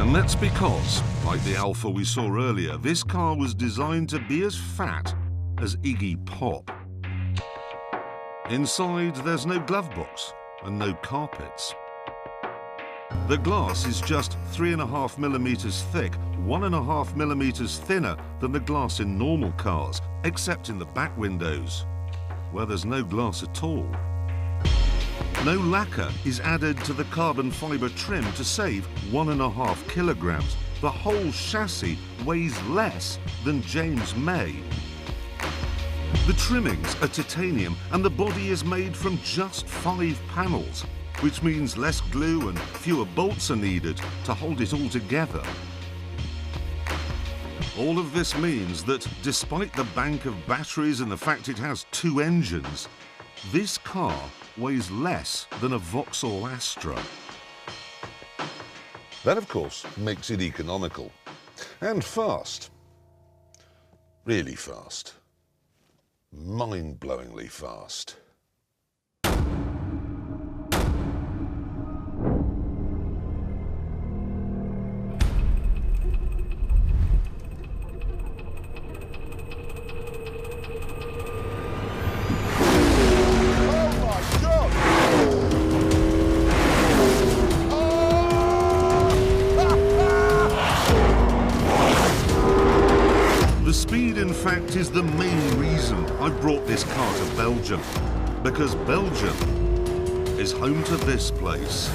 And that's because, like the Alfa we saw earlier, this car was designed to be as fat as Iggy Pop. Inside, there's no glove box and no carpets. The glass is just 3.5 millimeters thick, 1.5 millimeters thinner than the glass in normal cars, except in the back windows, where there's no glass at all. No lacquer is added to the carbon fibre trim to save 1.5 kilograms. The whole chassis weighs less than James May. The trimmings are titanium and the body is made from just 5 panels, which means less glue and fewer bolts are needed to hold it all together. All of this means that despite the bank of batteries and the fact it has 2 engines, this car weighs less than a Vauxhall Astra. That, of course, makes it economical. And fast. Really fast. Mind-blowingly fast. The speed, in fact, is the main reason I brought this car to Belgium, because Belgium is home to this place.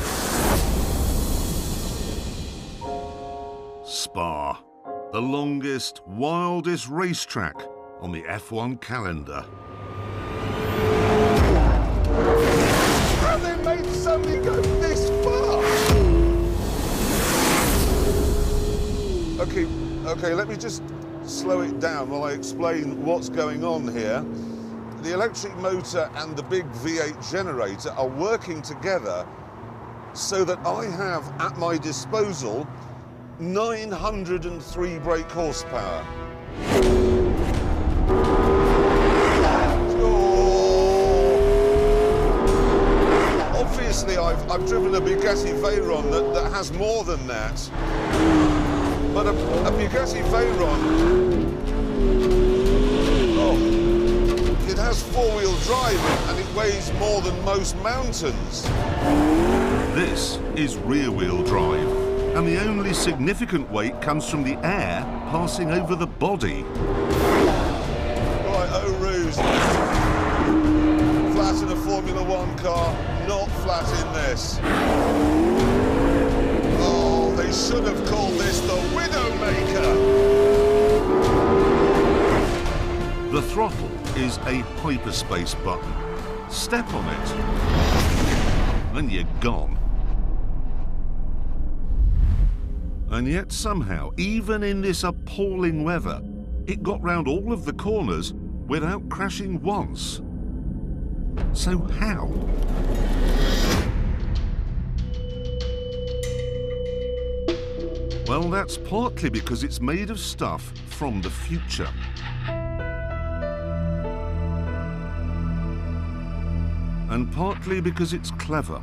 Spa, the longest, wildest racetrack on the F1 calendar. Have they made somebody go this far? Okay, let me just slow it down while I explain what's going on here. The electric motor and the big V8 generator are working together so that I have at my disposal 903 brake horsepower. Obviously, I've driven a Bugatti Veyron that has more than that. But a Bugatti Veyron, it has 4-wheel drive and it weighs more than most mountains. This is rear-wheel drive, and the only significant weight comes from the air passing over the body. Right, oh ruse. Flat in a Formula 1 car, not flat in this. Oh, they should have called this the Widowmaker. The throttle is a hyperspace button. Step on it, and you're gone. And yet somehow, even in this appalling weather, it got round all of the corners without crashing once. So how? Well, that's partly because it's made of stuff from the future. And partly because it's clever.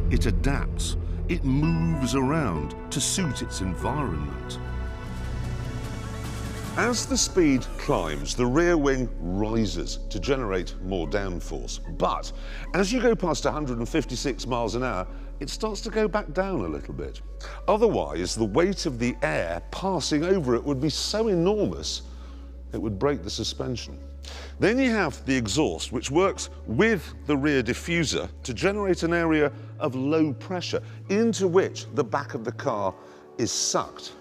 It adapts, it moves around to suit its environment. As the speed climbs, the rear wing rises to generate more downforce. But as you go past 156 miles an hour, it starts to go back down a little bit. Otherwise, the weight of the air passing over it would be so enormous, it would break the suspension. Then you have the exhaust, which works with the rear diffuser to generate an area of low pressure into which the back of the car is sucked.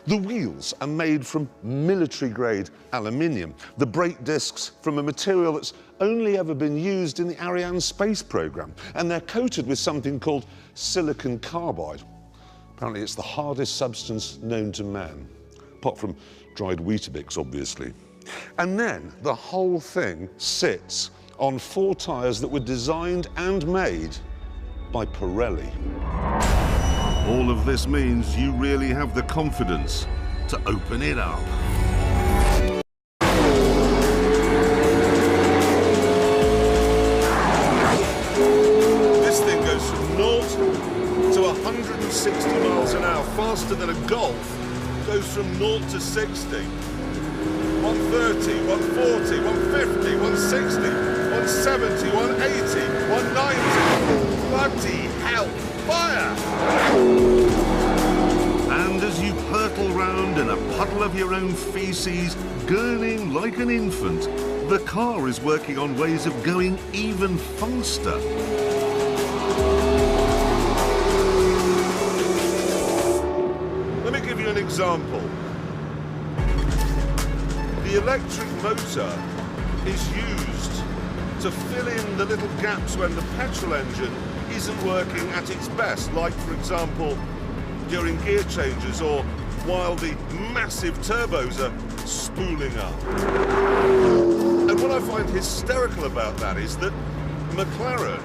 The wheels are made from military-grade aluminium, the brake discs from a material that's only ever been used in the Ariane space program, and they're coated with something called silicon carbide. Apparently it's the hardest substance known to man, apart from dried Weetabix, obviously. And then the whole thing sits on 4 tyres that were designed and made by Pirelli. All of this means you really have the confidence to open it up. This thing goes from 0 to 160 faster than a Golf goes from 0 to 60. 130, 140, 150, 160, 170, 180, 190. Bloody hell, fire! And as you hurtle round in a puddle of your own feces, gurning like an infant, the car is working on ways of going even faster. Let me give you an example. The electric motor is used to fill in the little gaps when the petrol engine isn't working at its best, like, for example, during gear changes or while the massive turbos are spooling up. And what I find hysterical about that is that Mclaren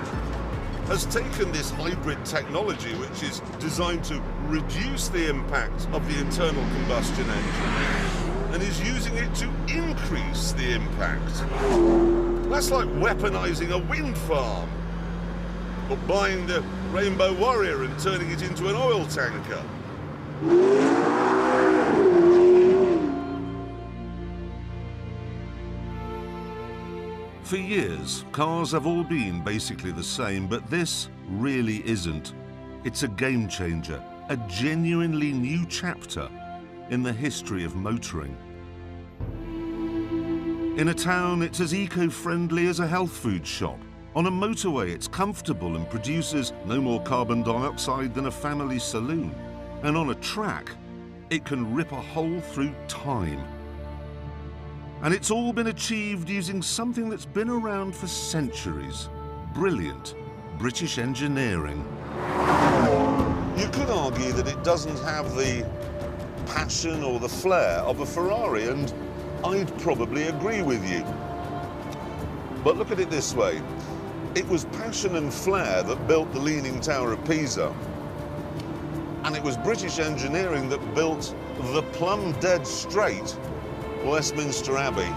has taken this hybrid technology, which is designed to reduce the impact of the internal combustion engine, and is using it to increase the impact. That's like weaponizing a wind farm, or buying the Rainbow Warrior and turning it into an oil tanker. For years, cars have all been basically the same, but this really isn't. It's a game changer, a genuinely new chapter in the history of motoring. In a town, it's as eco-friendly as a health food shop. On a motorway, it's comfortable and produces no more carbon dioxide than a family saloon. And on a track, it can rip a hole through time. And it's all been achieved using something that's been around for centuries. Brilliant British engineering. You could argue that it doesn't have the passion or the flair of a Ferrari, and I'd probably agree with you. But look at it this way. It was passion and flair that built the Leaning Tower of Pisa. And it was British engineering that built the plumb dead straight Westminster Abbey.